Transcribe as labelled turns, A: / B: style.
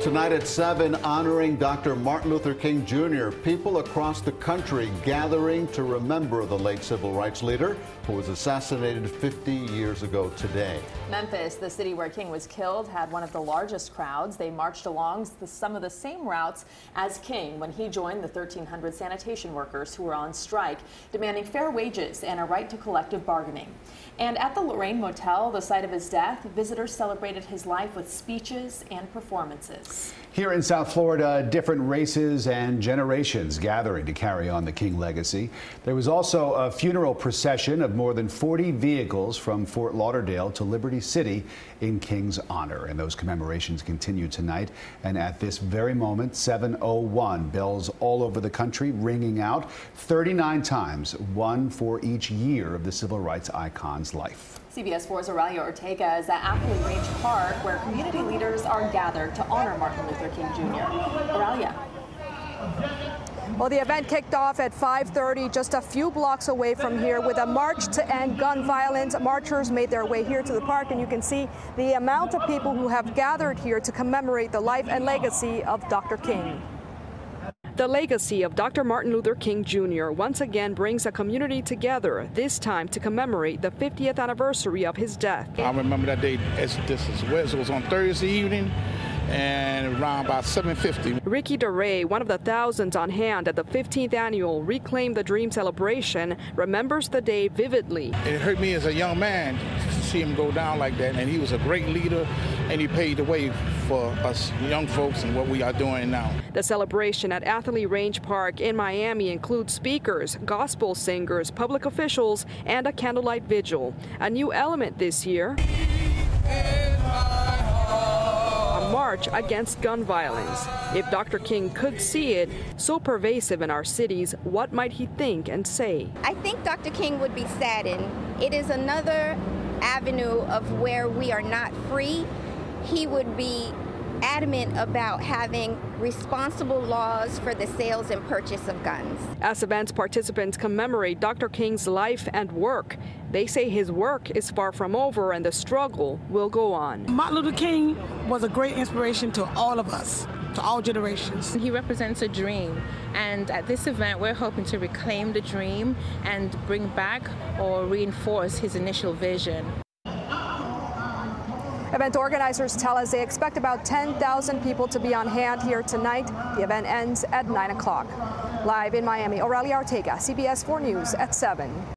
A: tonight at 7, honoring Dr. Martin Luther King Jr. People across the country gathering to remember the late civil rights leader who was assassinated 50 years ago today.
B: Memphis, the city where King was killed, had one of the largest crowds. They marched along some of the same routes as King when he joined the 1,300 sanitation workers who were on strike, demanding fair wages and a right to collective bargaining. And at the Lorraine Motel, the site of his death, visitors celebrated his life with speeches and performances.
C: Here in South Florida, different races and generations gathering to carry on the King legacy. There was also a funeral procession of more than 40 vehicles from Fort Lauderdale to Liberty City in King's honor. And those commemorations continue tonight. And at this very moment, 7:01, bells all over the country ringing out 39 times, one for each year of the civil rights icon's life.
B: CBS 4's Oralia Ortega is at Athlete Range Park, where community leaders are gathered to honor Martin Luther King Jr. Oralia.
D: Well, the event kicked off at 5:30, just a few blocks away from here, with a march to end gun violence. Marchers made their way here to the park, and you can see the amount of people who have gathered here to commemorate the life and legacy of Dr. King. The legacy of Dr. Martin Luther King Jr. once again brings a community together, this time to commemorate the 50th anniversary of his death.
E: I remember that day it was on Thursday evening, and around about 7:50.
D: Ricky DeRay, one of the thousands on hand at the 15th annual Reclaim the Dream celebration, remembers the day vividly.
E: It hurt me as a young man to see him go down like that, and he was a great leader, and he paved the way for us young folks and what we are doing now.
D: The celebration at Athlete Range Park in Miami includes speakers, gospel singers, public officials, and a candlelight vigil. A new element this year: a march against gun violence. If Dr. King could see it, so pervasive in our cities, what might he think and say?
F: I think Dr. King would be saddened. It is another avenue of where we are not free. He would be adamant about having responsible laws for the sales and purchase of guns.
D: As events participants commemorate Dr. King's life and work, they say his work is far from over and the struggle will go on.
G: Martin Luther King was a great inspiration to all of us, to all generations.
H: He represents a dream, and at this event we're hoping to reclaim the dream and bring back or reinforce his initial vision.
D: Event organizers tell us they expect about 10,000 people to be on hand here tonight. The event ends at 9 o'clock. Live in Miami, Oralia Ortega, CBS 4 News at 7.